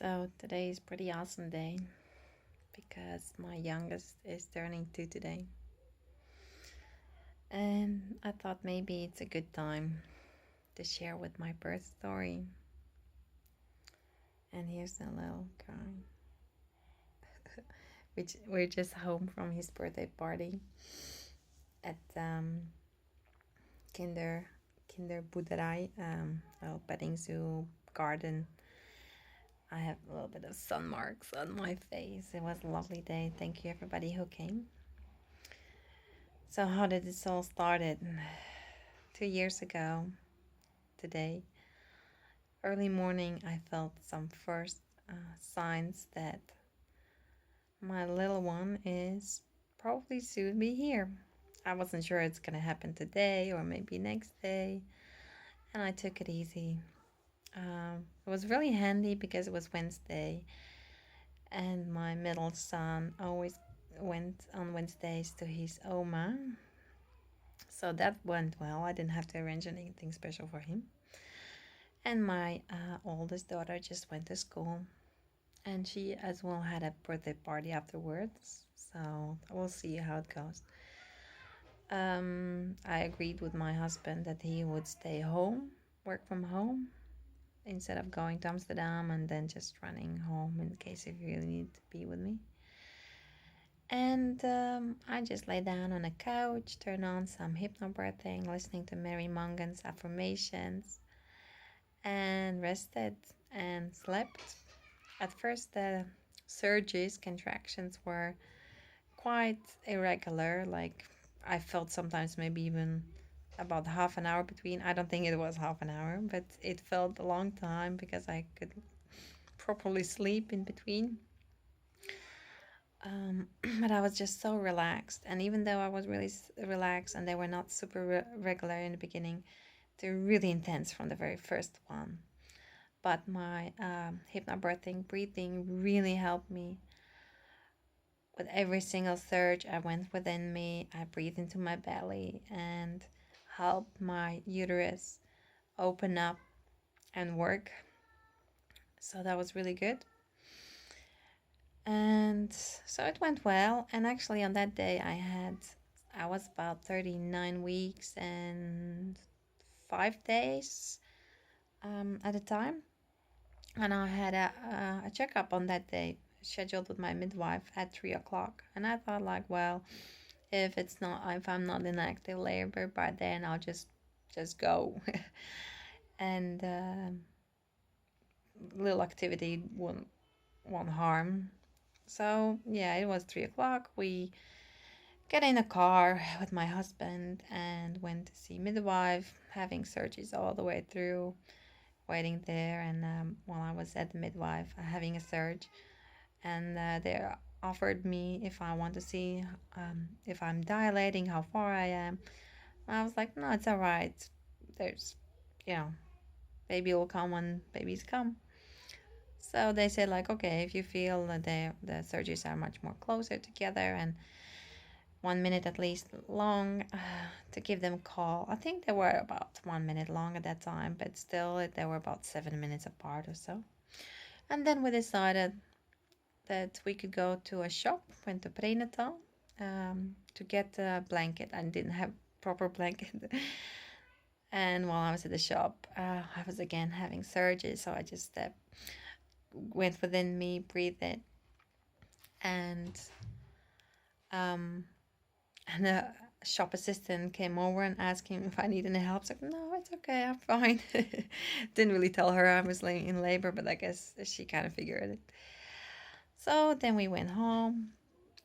So today is pretty awesome day because my youngest is turning 2 today. And I thought maybe it's a good time to share with my birth story. And here's the little guy, which we're just home from his birthday party at Kinderboerderij, a petting zoo garden. I have a little bit of sun marks on my face. It was a lovely day. Thank you everybody who came. So how did this all started? 2 years ago today, early morning, I felt some first signs that my little one is probably soon be here. I wasn't sure it's gonna happen today or maybe next day, and I took it easy. It was really handy because it was Wednesday, and my middle son always went on Wednesdays to his Oma. So that went well. I didn't have to arrange anything special for him. And my oldest daughter just went to school, and she as well had a birthday party afterwards. So we'll see how it goes. I agreed with my husband that he would stay home, work from home, instead of going to Amsterdam and then just running home in case he really needed to be with me. And I just lay down on a couch, turn on some hypnobirthing, listening to Mary Mongan's affirmations, and rested and slept. At first, the surges, contractions were quite irregular. Like I felt sometimes maybe even about half an hour between. I don't think it was half an hour, but it felt a long time because I could properly sleep in between. But I was just so relaxed. And even though I was really relaxed and they were not super regular in the beginning, they're really intense from the very first one. But my hypnobirthing breathing really helped me. With every single surge I went within me, I breathed into my belly and helped my uterus open up and work. So that was really good. And so it went well. And actually on that day I was about 39 weeks and 5 days at a time. And I had a checkup on that day scheduled with my midwife at 3 o'clock. And I thought like, well, if I'm not in active labor by then, I'll just go. And little activity won't harm. So yeah, it was 3 o'clock. We got in a car with my husband and went to see midwife, having surgeries all the way through, waiting there. And while I was at the midwife having a surge, and they offered me if I want to see if I'm dilating, how far I am. I was like, no, it's all right. There's, you know, baby will come when babies come. So they said like, okay, if you feel that the surgeries are much more closer together and 1 minute at least long, to give them a call. I think they were about 1 minute long at that time, but still they were about 7 minutes apart or so. And then we decided that we could go to a shop, went to Prenatal, to get a blanket. I didn't have proper blanket. And while I was at the shop, I was again having surgery, so I just went within me, breathed it, and the shop assistant came over and asked him if I need any help. I was like, no, it's okay, I'm fine. Didn't really tell her I was in labor, but I guess she kind of figured it. So then we went home.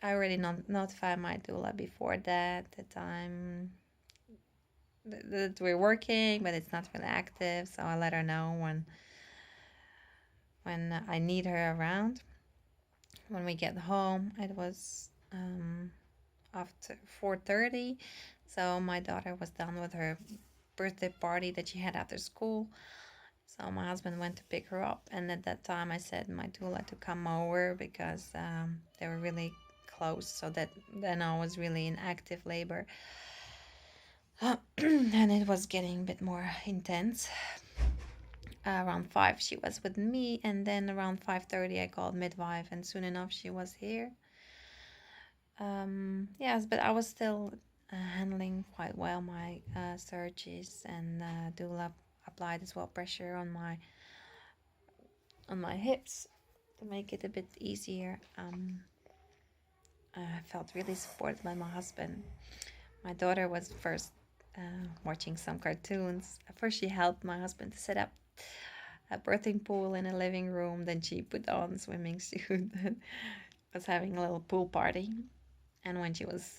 I already notified my doula before that I'm that we're working, but it's not really active. So I let her know when I need her around. When we get home, it was after 4:30, so my daughter was done with her birthday party that she had after school. So my husband went to pick her up, and at that time I said my doula to come over because they were really close. So that then I was really in active labor, and it was getting a bit more intense. Around 5 she was with me, and then around 5:30 I called midwife, and soon enough she was here. Yes, but I was still handling quite well my surgeries, and doula applied as well pressure on my hips to make it a bit easier. I felt really supported by my husband. My daughter was first watching some cartoons. At first, she helped my husband to set up a birthing pool in a living room. Then she put on swimming suit and was having a little pool party. And when she was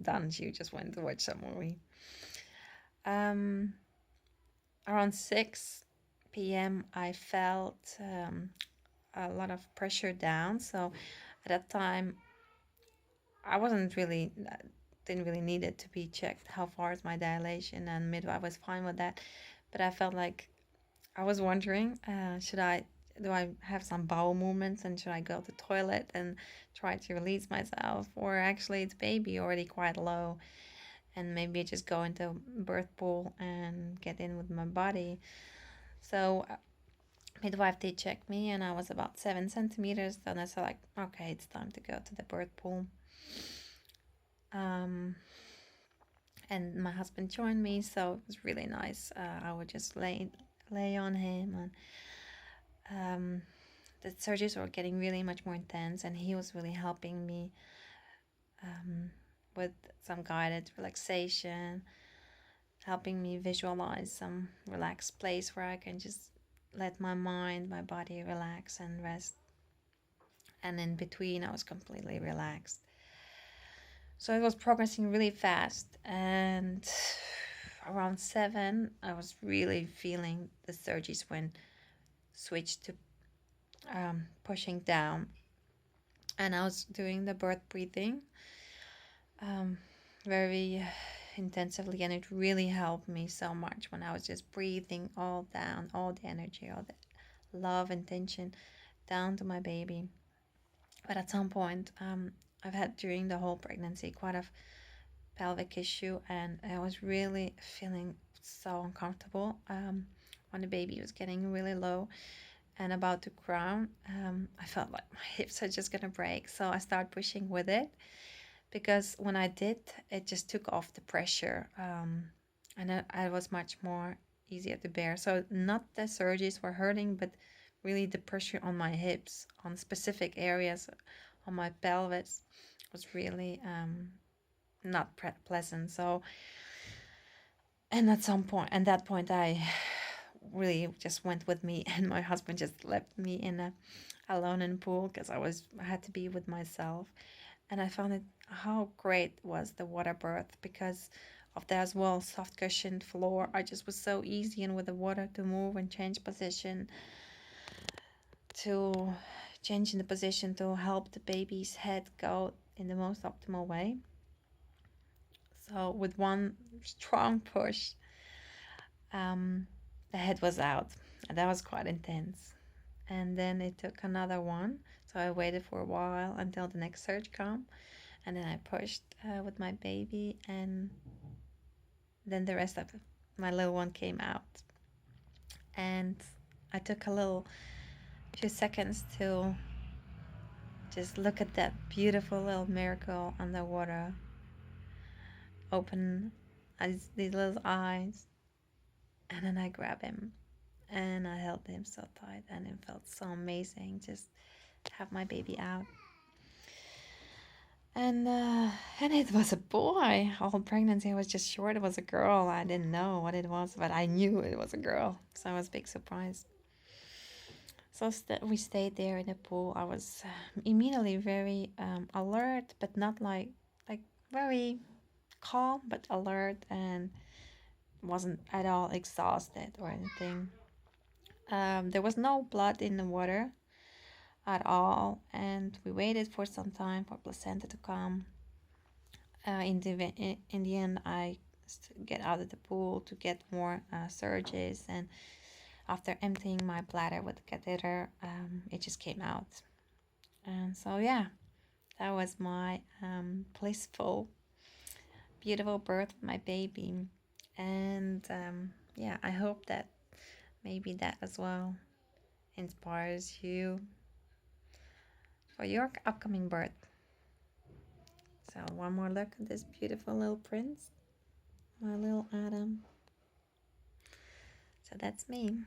done, she just went to watch some movie. Um, Around 6 p.m., I felt a lot of pressure down. So at that time, I wasn't really didn't really need it to be checked how far is my dilation, and midwife was fine with that. But I felt like I was wondering, should I do I have some bowel movements, and should I go to the toilet and try to release myself, or actually it's baby already quite low, and maybe just go into birth pool and get in with my body. So midwife did check me, and I was about 7 centimeters. Then I said like, okay, it's time to go to the birth pool. Um, and my husband joined me, so it was really nice. I would just lay on him, and the surgeries were getting really much more intense, and he was really helping me with some guided relaxation, helping me visualize some relaxed place where I can just let my mind, my body relax and rest. And in between, I was completely relaxed. So it was progressing really fast, and around 7, I was really feeling the surgeries when switched to pushing down, and I was doing the birth breathing very intensively, and it really helped me so much when I was just breathing all down, all the energy, all the love and tension down to my baby. But at some point, I've had during the whole pregnancy quite a pelvic issue, and I was really feeling so uncomfortable when the baby was getting really low and about to crown. I felt like my hips are just gonna break, so I started pushing with it, because when I did, it just took off the pressure, and I was much more easier to bear. So not the surgeries were hurting, but really the pressure on my hips, on specific areas on my pelvis, was really not pleasant. So, and at some point, and that point, I really just went with me, and my husband just left me alone in the pool, because I had to be with myself. And I found it how great was the water birth, because of the as well soft cushioned floor. I just was so easy, and with the water to move and change position, to change in the position to help the baby's head go in the most optimal way. So with one strong push, the head was out, and that was quite intense. And then it took another one, so I waited for a while until the next surge came, and then I pushed with my baby, and then the rest of my little one came out. And I took a few seconds to just look at that beautiful little miracle underwater, open these little eyes, and then I grabbed him, and I held him so tight, and it felt so amazing just to have my baby out. And it was a boy. All pregnancy I was just sure it was a girl. I didn't know what it was, but I knew it was a girl, so I was a big surprise. So we stayed there in the pool. I was immediately very alert, but not like very calm, but alert, and wasn't at all exhausted or anything. There was no blood in the water at all, and we waited for some time for placenta to come. In the end, I get out of the pool to get more surges, and after emptying my bladder with the catheter, it just came out. And so yeah, that was my blissful, beautiful birth of my baby. And yeah, I hope that maybe that as well inspires you for your upcoming birth. So one more look at this beautiful little prince, my little Adam. So that's me.